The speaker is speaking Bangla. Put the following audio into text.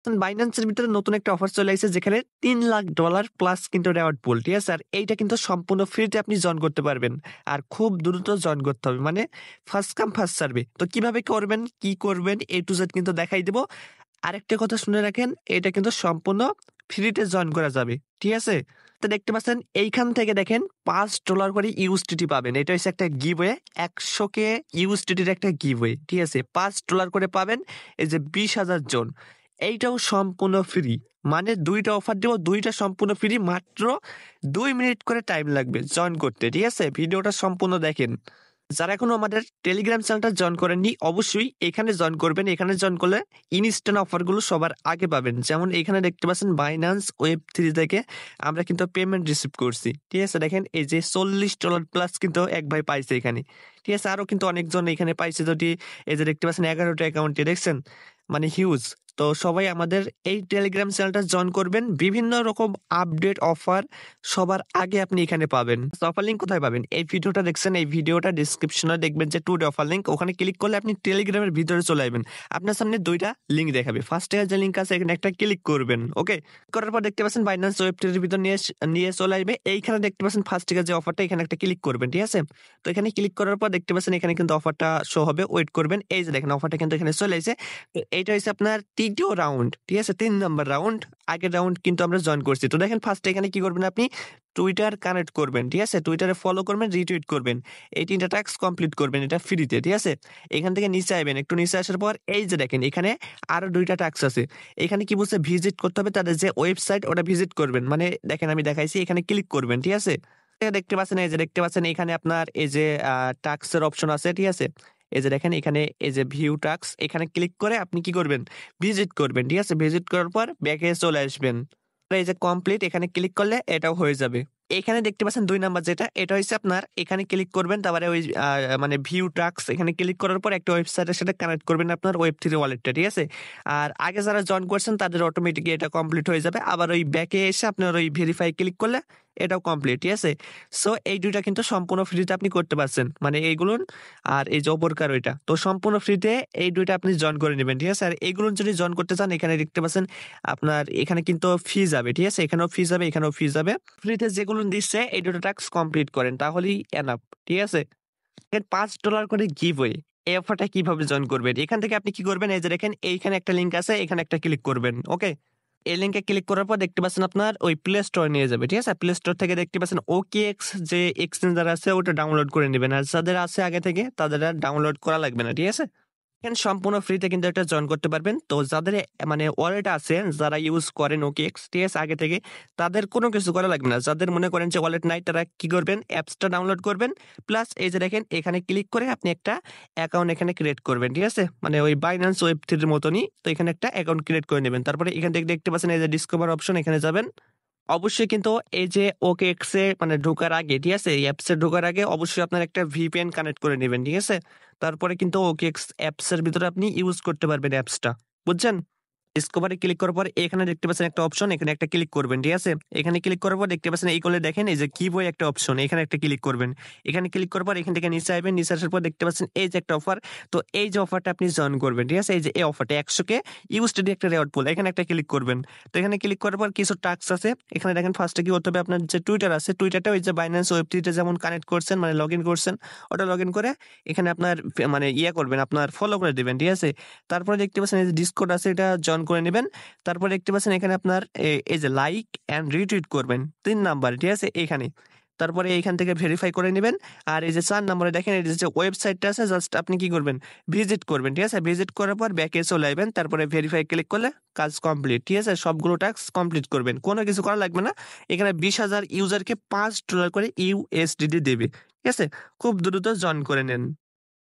বাইন্যান্সের ভিতরে নতুন একটা অফার চলে এসেছে যেখানে $3 লাখ প্লাস কিন্তু রেওয়ার্ড পুল, ঠিক আছে? আর এইটা কিন্তু সম্পূর্ণ ফ্রিতে আপনি জয়েন করতে পারবেন। আর খুব দ্রুত জয়েন করতে হবে। মানে ফার্স্ট কাম ফার্স্ট সার্ভে। তো কিভাবে করবেন, কি করবেন A to Z কিন্তু দেখাই দেব। আরেকটা কথা শুনে রাখেন, এটা কিন্তু সম্পূর্ণ ফ্রিতে জয়েন করা যাবে। ঠিক আছে? তো দেখতে পাচ্ছেন এইখান থেকে দেখেন $5 করে ইউএসডিটি পাবেন। এটা হচ্ছে একটা গিভওয়ে। 100K ইউএসডিটির একটা গিভওয়ে। ঠিক আছে? $5 করে পাবেন। এই যে 20,000 জন। এইটাও সম্পূর্ণ ফ্রি। মানে ২ টা অফার দেব, ২ টা সম্পূর্ণ ফ্রি। মাত্র ২ মিনিট করে টাইম লাগবে জয়েন করতে। ঠিক আছে? ভিডিওটা সম্পূর্ণ দেখেন। যারা এখনো আমাদের টেলিগ্রাম চ্যানেলটা জয়েন করেননি অবশ্যই এখানে জয়েন করবেন। এখানে জয়েন করলে ইনস্ট্যান্ট অফারগুলো সবার আগে পাবেন। যেমন এখানে দেখতে পাচ্ছেন বাইন্যান্স Web3 থেকে আমরা কিন্তু পেমেন্ট রিসিভ করছি। ঠিক আছে? দেখেন এই যে $40 প্লাস কিন্তু এক ভাই পাইছে এখানে। ঠিক আছে? আরো কিন্তু অনেকজন এখানে পাইছে, যদি এই যে দেখতে পাচ্ছেন 11টা অ্যাকাউন্টে দেখছেন? মানে হিউজ। তো সবাই আমাদের এই টেলিগ্রাম চ্যানেলটা জয়েন করবেন। বিভিন্ন রকম আপডেট অফার সবার আগে আপনি এখানে পাবেন। অফার লিংক কোথায় পাবেন? এই ভিডিওটা দেখছেন, এই ভিডিওটা ডেসক্রিপশনে দেখবেন যে টুডে অফার লিংক। ওখানে ক্লিক করলে আপনি টেলিগ্রামের ভিতরে চলে আসবেন। আপনার সামনে ২ টা লিংক দেখাবে। ফার্স্টে যে লিংক আছে এখানে একটা ক্লিক করবেন। ওকে? করার পর দেখতে পাচ্ছেন বাইন্যান্স Web3 এর ভিতর নিয়ে চলে আসবে। এইখানে দেখতে পাচ্ছেন ফার্স্টে যে অফারটা, এখানে একটা ক্লিক করবেন। ঠিক আছে? তো এখানে ক্লিক করার পর দেখতে পাচ্ছেন এখানে কিন্তু অফারটা শো হবে। ওয়েট করবেন। এই যে দেখেন অফারটা কিন্তু এখানে চলে এসেছে। তো এইটা হচ্ছে আপনার ৩য় রাউন্ড। ঠিক আছে? ৩ নাম্বার রাউন্ড। আগের রাউন্ড কিন্তু আমরা জয়েন করছি। তো দেখেন ফার্স্টে এখানে কি করবেন আপনি? টুইটার কানেক্ট করবেন। ঠিক আছে? টুইটারে ফলো করবেন, রিটুইট করবেন। এই ৩ টা টাস্ক কমপ্লিট করবেন। এটা ফ্রিতে। ঠিক আছে? এখান থেকে নিচে আইবেন। একটু নিচে আসার পর এই যে দেখেন এখানে আরো ২ টা টাস্ক আছে। এখানে কি বলছে? ভিজিট করতে হবে তাদের যে ওয়েবসাইট, ওটা ভিজিট করবেন। মানে দেখেন আমি দেখাইছি, এখানে ক্লিক করবেন। ঠিক আছে? দেখতে পাচ্ছেন, এই যে দেখতে পাচ্ছেন এখানে আপনার এই যে টাস্কের অপশন আছে। ঠিক আছে? এই যে দেখেন এখানে এই যে ভিউ টাস্ক, এখানে ক্লিক করে আপনি কি করবেন? ভিজিট করবেন। ঠিক আছে? ভিজিট করার পর ব্যাকে চলে আসবেন। এই যে কমপ্লিট, এখানে ক্লিক করলে এটাও হয়ে যাবে। এখানে দেখতে পাচ্ছেন ২ নাম্বার যেটা, এটা হইছে আপনার এখানে ক্লিক করবেন। তারপরে ওই মানে ভিউ টাস্ক এখানে ক্লিক করার পর একটা ওয়েবসাইটের সাথে কানেক্ট করবেন আপনার Web3 ওয়ালেটটা। ঠিক আছে? আর আগে যারা জয়েন করছেন তাদের অটোমেটিকলি এটা কমপ্লিট হয়ে যাবে। আবার ওই ব্যাকে এসে আপনার ওই ভেরিফাই ক্লিক করলে এটাও কমপ্লিট। ঠিক আছে? সো এই ২ টা কিন্তু সম্পূর্ণ ফ্রিতে আপনি করতে পারছেন। মানে এইগুলো আর এই যে উপরকার ওইটা। তো সম্পূর্ণ ফ্রিতে এই ২ টা আপনি জয়েন করে নিবেন। ঠিক আছে? আর এগুলো যদি জয়েন করতে চান এখানে দেখতে পাচ্ছেন আপনার এখানে কিন্তু ফি যাবে। ঠিক আছে? এখানেও ফি যাবে, এখানেও ফি যাবে। ফ্রিতে যেগুলো দিচ্ছে এই ২ টা টাস্ক কমপ্লিট করেন তাহলেই এনাফ। ঠিক আছে? দেখেন $5 করে গিভওয়ে। এই অফারটা কিভাবে জয়েন করবেন? এখান থেকে আপনি কি করবেন? এই যে দেখেন এইখানে একটা লিংক আছে, এখানে একটা ক্লিক করবেন। ওকে? এই লিংকে ক্লিক করার পর দেখতে পাচ্ছেন আপনার ওই প্লে স্টোরে নিয়ে যাবে। ঠিক আছে? প্লে স্টোর থেকে দেখতে পাচ্ছেন OKX যে এক্সচেঞ্জার আছে ওটা ডাউনলোড করে নিবেন। আর যাদের আছে আগে থেকে তাদের আর ডাউনলোড করা লাগবে না। ঠিক আছে? এখানে সম্পূর্ণ ফ্রিতে কিন্তু এটা জয়েন করতে পারবেন। তো যাদের মানে ওয়ালেট আছে, যারা ইউজ করেন OKX, ঠিক আছে? আগে থেকে তাদের কোনো কিছু করা লাগবে না। যাদের মনে করেন যে ওয়ালেট নাই তারা কি করবেন? অ্যাপসটা ডাউনলোড করবেন। প্লাস এই যে দেখেন এখানে ক্লিক করে আপনি একটা অ্যাকাউন্ট এখানে ক্রিয়েট করবেন। ঠিক আছে? মানে ওই বাইন্যান্স Web3 এর মতনই। তো এখানে একটা অ্যাকাউন্ট ক্রিয়েট করে নেবেন। তারপরে এখান থেকে দেখতে পাচ্ছেন এই যে ডিসকভার অপশন, এখানে যাবেন। অবশ্যই কিন্তু এই যে OKX এ মানে ঢোকার আগে, ঠিক আছে? এই অ্যাপস এ ঢোকার আগে অবশ্যই আপনার একটা VPN কানেক্ট করে নিবেন। ঠিক আছে? তারপরে কিন্তু OKX অ্যাপস এর ভিতরে আপনি ইউজ করতে পারবেন অ্যাপসটা। বুঝছেন? ডিসকভারে ক্লিক করার পর এখানে দেখতে পাচ্ছেন একটা অপশন, এখানে একটা ক্লিক করবেন। ঠিক আছে? এখানে ক্লিক করার পর দেখতে পাচ্ছেন এই কলে দেখেন এই যে গিভওয়ে একটা অপশন, এখানে একটা ক্লিক করবেন। এখানে ক্লিক করার পর এখান থেকে নিচে আসবেন। নিচে আসার পর দেখতে পাচ্ছেন এই যে একটা অফার। তো এই যে অফারটা আপনি জয়েন করবেন। ঠিক আছে? এই যে এই অফারটা 100K ইউএসডিটি একটা রেওয়ার্ড পুল, এখানে একটা ক্লিক করবেন। তো এখানে ক্লিক করার পর কিছু টাস্ক আছে। এখানে দেখেন ফার্স্টে কি করতে হবে? আপনার যে টুইটার আছে, টুইটারটা ওই যে বাইন্যান্স Web3 তে যেমন কানেক্ট করছেন মানে লগইন করছেন, ওটা লগইন করে এখানে আপনার মানে করবেন, আপনার ফলো করে দিবেন। ঠিক আছে? তারপরে দেখতে পাচ্ছেন এই যে ডিসকর্ড আছে, এটা জয়েন করে নিবেন। তারপরে দেখতে পাচ্ছেন এখানে আপনার এই যে লাইক অ্যান্ড রিটুইট করবেন ৩ নাম্বার। ঠিক আছে? এখানে। তারপরে এইখান থেকে ভেরিফাই করে নিবেন। আর এই যে ৪ নম্বরে দেখেন এই যে ওয়েবসাইটটা আছে, জাস্ট আপনি কি করবেন? ভিজিট করবেন। ঠিক আছে? ভিজিট করার পর ব্যাকে চলে আসবেন। তারপরে ভেরিফাই ক্লিক করলে কাজ কমপ্লিট। ঠিক আছে? সবগুলো টাস্ক কমপ্লিট করবেন। কোনো কিছু করা লাগবে না। এখানে ২০,০০০ ইউজারকে $5 করে ইউএসডিটি দেবে। ঠিক আছে? খুব দ্রুত জয়েন করে নেন।